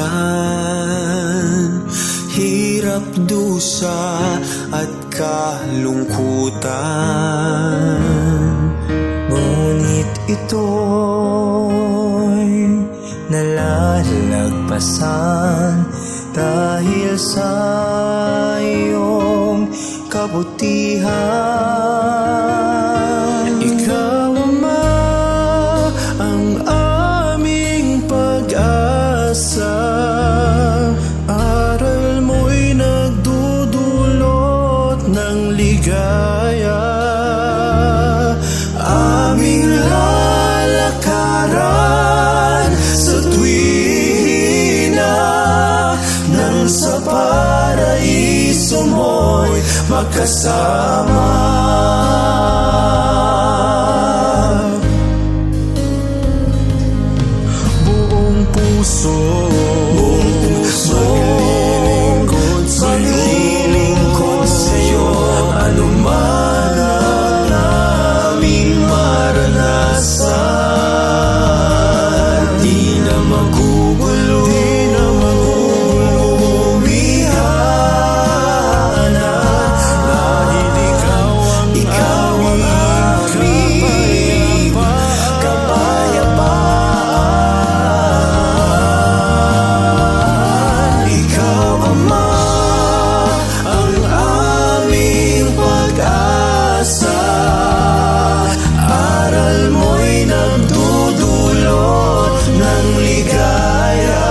maiiwasan, hirap, dusa at kalungkutan. Ngunit ito'y nalalagpasan dahil sa iyong kabutihan. Ikaw, Ama, ang aming pag-asa. Aral mo'y nagdudulot ng ligaya. Aming lalakaran sa tuwina, nang sa paraiso mo'y makasama. Buong puso maglilingkod sa'yo, anuman ang aming maranasan. Di na magugulo, umihana, dahil ikaw ang aming kapayapaan. Ikaw, Ama, ang aming pag-asa. Aral mo'y nagdudulot ng ligaya.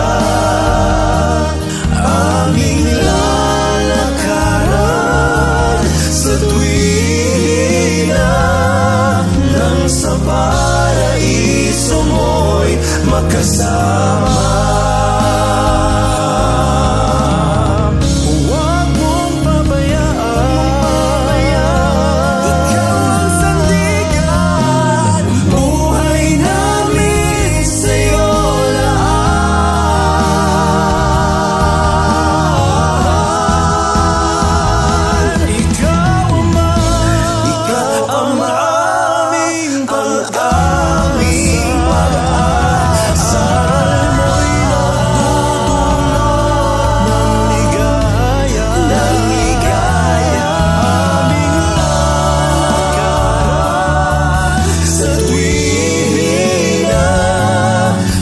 Aming lalakaran sa tuwina, nang sa paraiso mo'y makasama. Huwag mong pabayaan, ikaw ang sandigan, buhay namin sa'yo lahat. Ikaw, Ama, ikaw ang aming pag-asa. Mo'y nagdudulot ng ligaya. Aming lalakaran sa tuwina,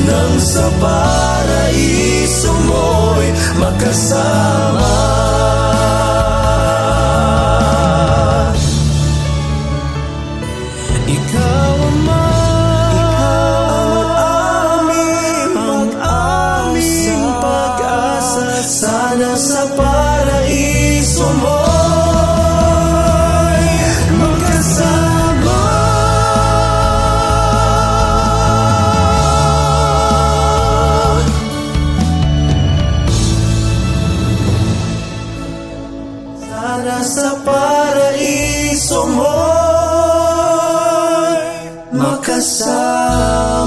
nang sa paraiso mo'y makasama. Ikaw, Ama, ang aming pag-asa. Sana sa paraiso mo'y magkasama. Sana sa paraiso mo'y makasama.